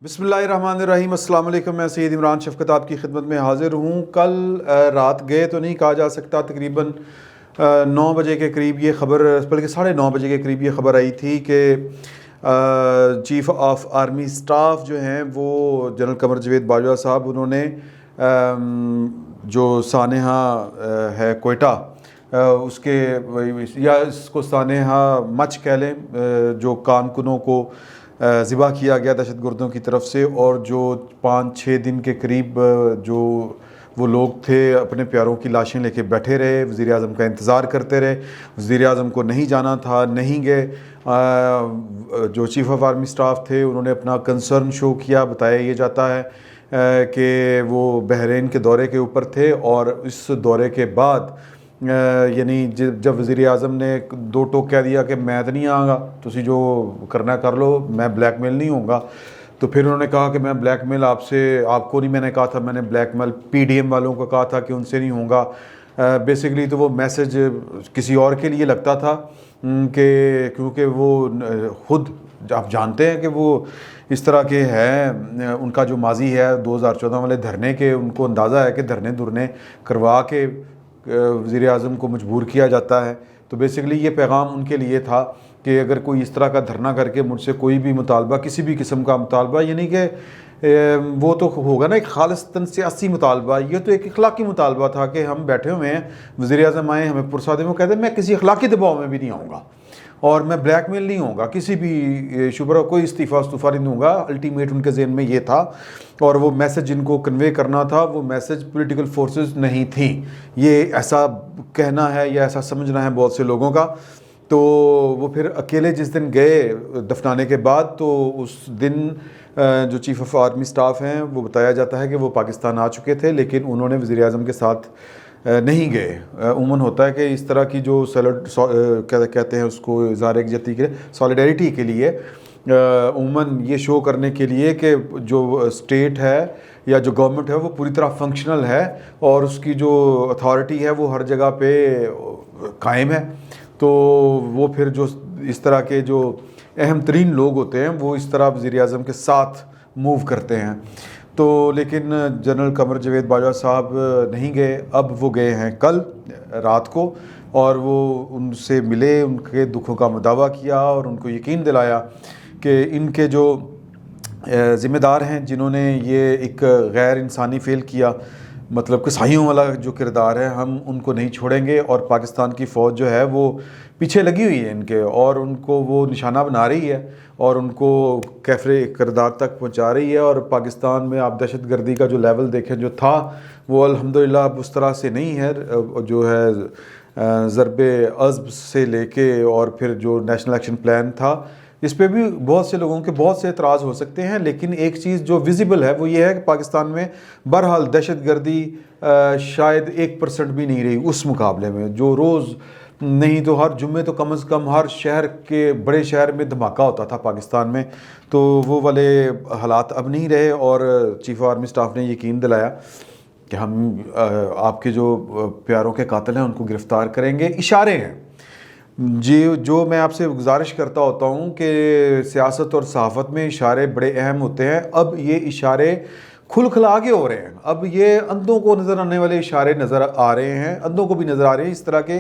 बिस्मिल्लाहिर्रहमानिर्रहीम, अस्सलाम वालेकुम। मैं सैयद इमरान शफ़क़त आपकी खिदमत में हाज़िर हूँ। कल रात गए तो नहीं कहा जा सकता, तकरीबन 9 बजे के करीब ये ख़बर, बल्कि 9:30 बजे के करीब ये ख़बर आई थी कि चीफ़ ऑफ आर्मी स्टाफ जो हैं वो जनरल कमर जावेद बाजवा साहब, उन्होंने जो सानेहा है कोयटा, उसके या इसको सानेहा मच कह लें, जो कारकुनों को ज़िबा किया गया दहशतगर्दों की तरफ से, और जो 5-6 दिन के करीब जो वो लोग थे अपने प्यारों की लाशें लेके बैठे रहे, वज़ीर आज़म का इंतज़ार करते रहे। वज़ीर आज़म को नहीं जाना था, नहीं गए। जो चीफ़ ऑफ आर्मी स्टाफ थे उन्होंने अपना कंसर्न शो किया। बताया ये जाता है कि वो बहरीन के दौरे के ऊपर थे, और इस दौरे के बाद यानी जब वज़ीर आज़म ने 2 टोक कह दिया कि मैं तो नहीं आऊँगा, तुसी जो करना कर लो, मैं ब्लैकमेल नहीं होऊंगा, तो फिर उन्होंने कहा कि मैं ब्लैकमेल आपको नहीं मैंने कहा था, मैंने ब्लैकमेल पीडीएम वालों को कहा था कि उनसे नहीं होऊंगा। बेसिकली तो वो मैसेज किसी और के लिए लगता था कि क्योंकि वो खुद आप जानते हैं कि वो इस तरह के हैं, उनका जो माजी है 2014 वाले धरने के, उनको अंदाज़ा है कि धरने धुरने करवा के वज़ीर आज़म को मजबूर किया जाता है। तो बेसिकली ये पैगाम उनके लिए था कि अगर कोई इस तरह का धरना करके मुझसे कोई भी मुतालबा, किसी भी किस्म का मुतालबा, यानी कि वो तो होगा ना एक खालिस्तन सियासी मुतालबा, ये तो एक अखलाकी मुतालबा था कि हम बैठे हुए हैं, वज़ीर आज़म आए, हमें पुरसा दें। वो कहते हैं मैं किसी अखलाकी दबाव में भी नहीं आऊँगा और मैं ब्लैकमेल नहीं होऊंगा, किसी भी शुबरा कोई इस्तीफ़ा नहीं दूँगा। अल्टीमेट उनके ज़हन में ये था, और वो मैसेज जिनको कन्वे करना था वो मैसेज पॉलिटिकल फोर्सेस नहीं थी, ये ऐसा कहना है या ऐसा समझना है बहुत से लोगों का। तो वो फिर अकेले जिस दिन गए दफनाने के बाद, तो उस दिन जो चीफ़ ऑफ आर्मी स्टाफ हैं वो बताया जाता है कि वो पाकिस्तान आ चुके थे, लेकिन उन्होंने वज़ीर आज़म के साथ नहीं गए। उमूमन होता है कि इस तरह की जो कहते हैं उसको इज़हार यकजहती के सॉलिडेरिटी के लिए, उमूमन ये शो करने के लिए कि जो स्टेट है या जो गवर्नमेंट है वो पूरी तरह फंक्शनल है और उसकी जो अथॉरिटी है वो हर जगह पे कायम है। तो वो फिर जो इस तरह के जो अहम तरीन लोग होते हैं वो इस तरह वज़ीर आज़म के साथ मूव करते हैं। तो लेकिन जनरल कमर जावेद बाजवा साहब नहीं गए। अब वो गए हैं कल रात को, और वो उनसे मिले, उनके दुखों का मुदावा किया और उनको यकीन दिलाया कि इनके जो ज़िम्मेदार हैं जिन्होंने ये एक गैर इंसानी फ़ेल किया, मतलब कसाईयों वाला जो किरदार है, हम उनको नहीं छोड़ेंगे। और पाकिस्तान की फ़ौज जो है वो पीछे लगी हुई है इनके, और उनको वो निशाना बना रही है और उनको कैफरे किरदार तक पहुंचा रही है। और पाकिस्तान में आप दहशतगर्दी का जो लेवल देखें जो था वो अल्हम्दुलिल्लाह अब उस तरह से नहीं है, जो है ज़रबे अज़्ब से लेके और फिर जो नेशनल एक्शन प्लान था, इस पे भी बहुत से लोगों के बहुत से एतराज़ हो सकते हैं। लेकिन एक चीज़ जो विजिबल है वो ये है कि पाकिस्तान में बहरहाल दहशतगर्दी शायद 1% भी नहीं रही उस मुकाबले में, जो रोज़ नहीं तो हर जुम्मे तो कम से कम हर शहर के बड़े शहर में धमाका होता था पाकिस्तान में। तो वो वाले हालात अब नहीं रहे, और चीफ़ आर्मी स्टाफ ने यकीन दिलाया कि हम आपके जो प्यारों के कातिल हैं उनको गिरफ़्तार करेंगे। इशारे हैं जी, जो मैं आपसे गुजारिश करता होता हूँ कि सियासत और सहाफ़त में इशारे बड़े अहम होते हैं। अब ये इशारे खुल खिला के हो रहे हैं, अब ये अंधों को नज़र आने वाले इशारे नज़र आ रहे हैं, अंधों को भी नज़र आ रहे हैं। इस तरह के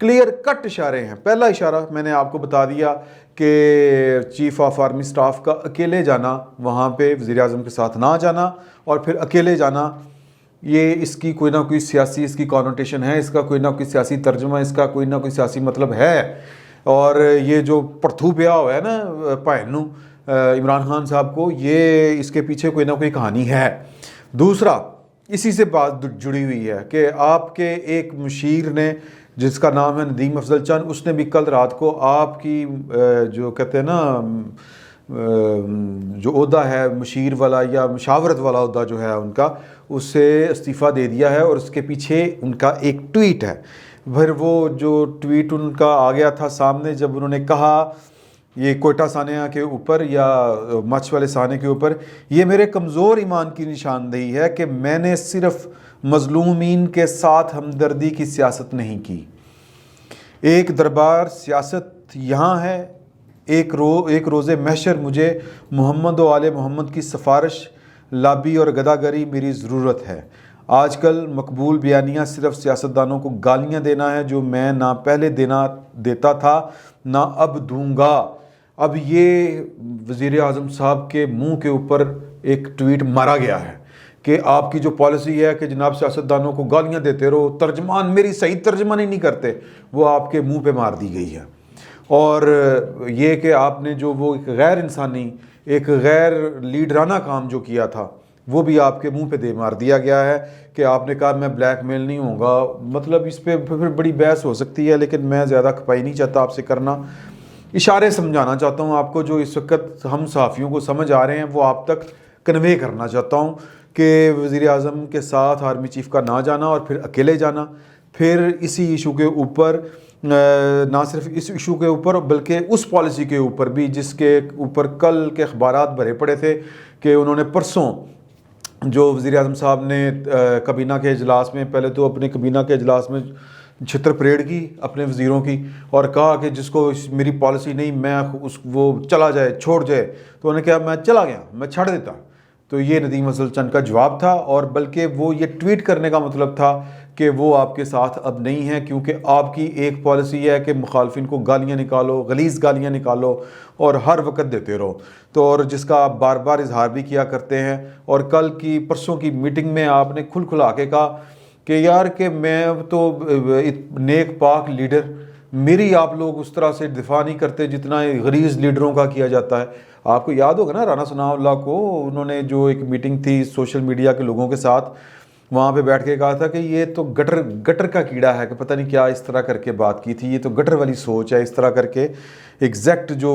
क्लियर कट इशारे हैं। पहला इशारा मैंने आपको बता दिया कि चीफ़ ऑफ आर्मी स्टाफ का अकेले जाना, वहाँ पे वज़ीर आज़म के साथ ना जाना और फिर अकेले जाना, ये इसकी कोई ना कोई सियासी इसकी कॉनोटेशन है, इसका कोई ना कोई सियासी तर्जुमा, इसका कोई ना कोई सियासी मतलब है। और ये जो परथू ब्याह हुआ है ना भाईनू इमरान खान साहब को, ये इसके पीछे कोई ना कोई कहानी है। दूसरा, इसी से बात जुड़ी हुई है कि आपके एक मुशीर ने जिसका नाम है नदीम अफजल चंद, उसने भी कल रात को आपकी जो कहते हैं ना जो ओहदा है मुशीर वाला या मशावरत वाला ओहदा जो है उनका, उससे इस्तीफ़ा दे दिया है। और उसके पीछे उनका एक ट्वीट है। फिर वो जो ट्वीट उनका आ गया था सामने, जब उन्होंने कहा ये कोयटा सानिया के ऊपर या मच वाले साने के ऊपर, ये मेरे कमज़ोर ईमान की निशानदेही है कि मैंने सिर्फ़ मज़लूमीन के साथ हमदर्दी की सियासत नहीं की। एक दरबार सियासत यहाँ है एक रोज़े महशर मुझे मोहम्मद व आले मोहम्मद की सिफारिश, लाबी और गदागरी मेरी ज़रूरत है। आजकल मकबूल बयानियाँ सिर्फ़ सियासतदानों को गालियाँ देना है, जो मैं ना पहले देता था ना अब दूंगा। अब ये वज़ीर आज़म साहब के मुंह के ऊपर एक ट्वीट मारा गया है कि आपकी जो पॉलिसी है कि जनाब सियासतदानों को गालियाँ देते रहो, तर्जमान मेरी सही तर्जमानी नहीं करते, वो आपके मुंह पे मार दी गई है। और ये कि आपने जो वो एक गैर इंसानी, एक गैर लीडराना काम जो किया था, वो भी आपके मुंह पे दे मार दिया गया है कि आपने कहा मैं ब्लैकमेल नहीं होऊंगा। मतलब इस पर फिर बड़ी बहस हो सकती है, लेकिन मैं ज़्यादा खपाई नहीं चाहता आपसे करना। इशारे समझाना चाहता हूँ आपको, जो इस वक्त हम सहाफ़ियों को समझ आ रहे हैं वो आप तक कन्वे करना चाहता हूँ कि वज़ीर आज़म के साथ आर्मी चीफ़ का ना जाना और फिर अकेले जाना, फिर इसी इशू के ऊपर, ना सिर्फ इस इशू के ऊपर बल्कि उस पॉलिसी के ऊपर भी जिसके ऊपर कल के अखबारात भरे पड़े थे कि उन्होंने परसों जो वज़ीर आज़म साहब ने कबीना के इजलास में, पहले तो अपने कबीना के इजलास में छित्र परेड की अपने वज़ीरों की और कहा कि जिसको मेरी पॉलिसी नहीं मैं वो चला जाए, छोड़ जाए। तो उन्होंने कहा मैं चला गया, मैं छड़ देता। तो ये नदीम अफजल चंद का जवाब था, और बल्कि वो ये ट्वीट करने का मतलब था कि वो आपके साथ अब नहीं है, क्योंकि आपकी एक पॉलिसी है कि मुखालफिन को गालियाँ निकालो, गलीज़ गालियाँ निकालो और हर वक्त देते रहो। तो और जिसका आप बार बार इजहार भी किया करते हैं, और कल की परसों की मीटिंग में आपने खुल खुला के कहा कि यार कि मैं तो नेक पाक लीडर, मेरी आप लोग उस तरह से दिफा नहीं करते जितना गरीज़ लीडरों का किया जाता है। आपको याद होगा ना राना सनाउल्लाह को, उन्होंने जो एक मीटिंग थी सोशल मीडिया के लोगों के साथ, वहाँ पे बैठ के कहा था कि ये तो गटर का कीड़ा है, कि पता नहीं क्या इस तरह करके बात की थी, ये तो गटर वाली सोच है, इस तरह करके एग्जैक्ट जो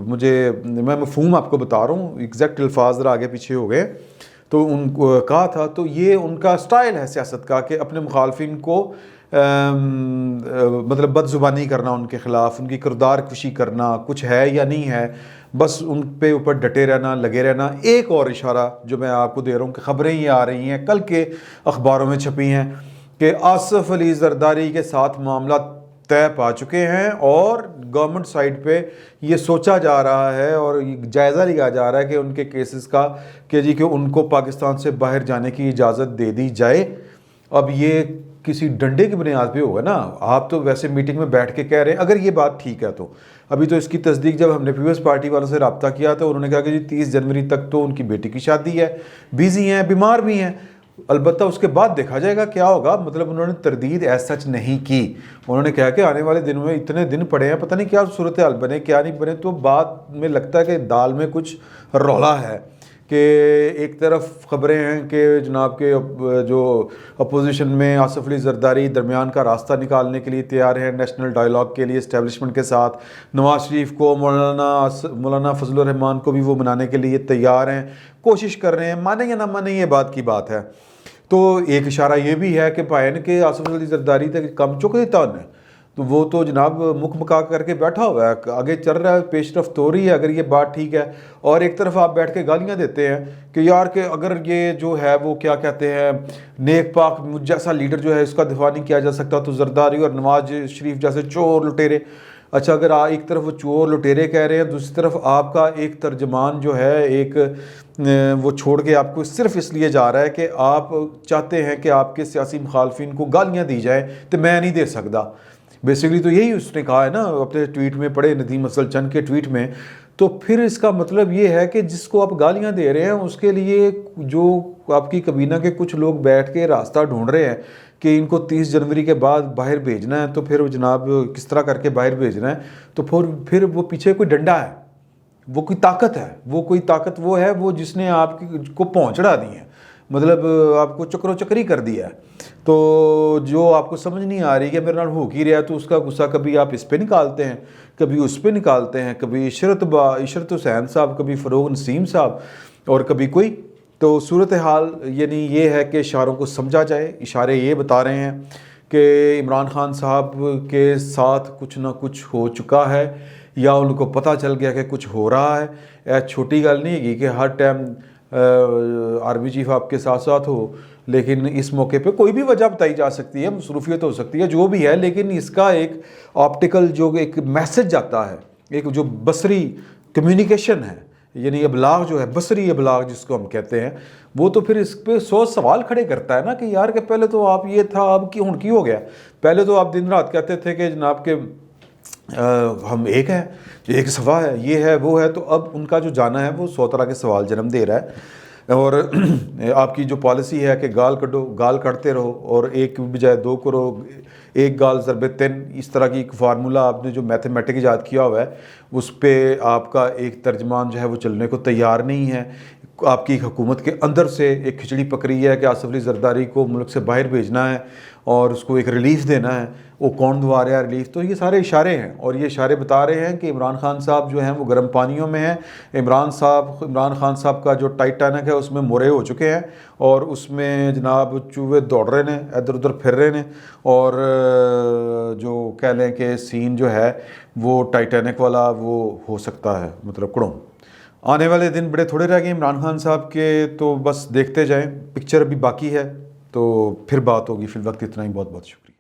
मैं मफहूम आपको बता रहा हूँ, एग्जैक्ट अल्फाज ज़रा आगे पीछे हो गए, तो उनको कहा था। तो ये उनका स्टाइल है सियासत का कि अपने मुखालफिन को मतलब बदजुबानी करना, उनके ख़िलाफ़ उनकी किरदार कुशी करना, कुछ है या नहीं है, बस उन पे ऊपर डटे रहना, लगे रहना। एक और इशारा जो मैं आपको दे रहा हूँ कि ख़बरें ये आ रही हैं, कल के अखबारों में छपी हैं कि आसिफ अली जरदारी के साथ मामला तय पा चुके हैं और गवर्नमेंट साइड पे ये सोचा जा रहा है और जायज़ा लिया जा रहा है कि उनके केसेस का कि जी कि उनको पाकिस्तान से बाहर जाने की इजाज़त दे दी जाए। अब ये किसी डंडे की बुनियाद पे होगा ना, आप तो वैसे मीटिंग में बैठ के कह रहे हैं, अगर ये बात ठीक है तो। अभी तो इसकी तस्दीक जब हमने पीपल्स पार्टी वालों से रब्ता किया तो उन्होंने कहा कि जी 30 जनवरी तक तो उनकी बेटी की शादी है, बिजी हैं, बीमार भी हैं, अलबत्ता उसके बाद देखा जाएगा क्या होगा। मतलब उन्होंने तरदीद ऐसा सच नहीं की, उन्होंने कहा कि आने वाले दिनों में इतने दिन पड़े हैं, पता नहीं क्या सूरत हाल बने क्या नहीं बने। तो बाद में लगता है कि दाल में कुछ रौला है कि एक तरफ ख़बरें हैं कि जनाब के जो अपोजिशन में आसिफ अली जरदारी दरमियान का रास्ता निकालने के लिए तैयार हैं, नेशनल डायलॉग के लिए इस्टेब्लिशमेंट के साथ। नवाज शरीफ को, मौलाना फजलुर रहमान को भी वो मनाने के लिए तैयार हैं, कोशिश कर रहे हैं, माने या ना माने ये बात की बात है। तो एक इशारा ये भी है कि भाई के आसिफ अली जरदारी तक कम चुक देता उन्हें, तो वो तो जनाब मुख मका करके बैठा हुआ है, आगे चल रहा है, पेशरफ्त हो रही है, अगर ये बात ठीक है। और एक तरफ आप बैठ के गालियाँ देते हैं कि यार कि अगर ये जो है वो क्या कहते हैं नेक पाक मुझ जैसा लीडर जो है इसका दिफा नहीं किया जा सकता, तो जरदारी और नवाज शरीफ जैसे चोर लुटेरे। अच्छा, अगर एक तरफ वो चोर लुटेरे कह रहे हैं, दूसरी तरफ आपका एक तर्जमान जो है एक वो छोड़ के आपको सिर्फ इसलिए जा रहा है कि आप चाहते हैं कि आपके सियासी मुखालफिन को गालियाँ दी जाए, तो मैं नहीं दे सकता। बेसिकली तो यही उसने कहा है ना अपने ट्वीट में, पढ़े नदीम अफजल चंद के ट्वीट में। तो फिर इसका मतलब ये है कि जिसको आप गालियां दे रहे हैं उसके लिए जो आपकी कबीना के कुछ लोग बैठ के रास्ता ढूंढ रहे हैं कि इनको 30 जनवरी के बाद बाहर भेजना है, तो फिर जनाब किस तरह करके बाहर भेजना है, तो फिर वो पीछे कोई डंडा है, वो कोई ताकत है, वो कोई ताकत वो है वो जिसने आपकी को पहुँच चढ़ा दी है, मतलब आपको चक्रो चक्री कर दिया है। तो जो आपको समझ नहीं आ रही कि मेरे नाल हो ही रहा है, तो उसका गुस्सा कभी आप इस पे निकालते हैं, कभी उस पे निकालते हैं, कभी इशरत हुसैन साहब, कभी फ़रोग नसीम साहब और कभी कोई। तो सूरत हाल यानी ये है कि इशारों को समझा जाए। इशारे ये बता रहे हैं कि इमरान खान साहब के साथ कुछ ना कुछ हो चुका है या उनको पता चल गया कि कुछ हो रहा है। यह छोटी गल नहीं है कि हर टाइम आर्मी चीफ आपके साथ साथ हो, लेकिन इस मौके पे कोई भी वजह बताई जा सकती है, मसरूफियत हो सकती है, जो भी है, लेकिन इसका एक ऑप्टिकल जो एक मैसेज आता है एक जो बसरी कम्युनिकेशन है, यानी अबलाग जो है, बसरी अबलाग जिसको हम कहते हैं, वो तो फिर इस पे 100 सवाल खड़े करता है ना कि यार कि पहले तो आप ये था, अब क्यों हो गया। पहले तो आप दिन रात कहते थे कि जनाब के हम एक हैं, एक सफ़ा है, ये है वो है, तो अब उनका जो जाना है वो 100 तरह के सवाल जन्म दे रहा है। और आपकी जो पॉलिसी है कि गाल कटो, गाल काटते रहो और एक की बजाय दो करो, एक गाल ज़रबे तीन, इस तरह की एक फार्मूला आपने जो मैथमेटिक ईजाद किया हुआ है उस पर आपका एक तर्जमान जो है वो चलने को तैयार नहीं है। आपकी हुकूमत के अंदर से एक खिचड़ी पक रही है कि आसिफ अली जरदारी को मुल्क से बाहर भेजना है और उसको एक रिलीफ देना है। वो कौन दवा रहा है रिलीफ? तो ये सारे इशारे हैं और ये इशारे बता रहे हैं कि इमरान खान साहब जो हैं वो गर्म पानियों में हैं। इमरान खान साहब का जो टाइटैनिक है उसमें मोरे हो चुके हैं और उसमें जनाब चूहे दौड़ रहे हैं, इधर उधर फिर रहे हैं। और जो कह लें कि सीन जो है वो टाइटैनिक वाला वो हो सकता है, मतलब कुड़ों आने वाले दिन बड़े थोड़े रह गए इमरान खान साहब के, तो बस देखते जाएं, पिक्चर अभी बाकी है, तो फिर बात होगी। फिर वक्त इतना ही, बहुत बहुत शुक्रिया।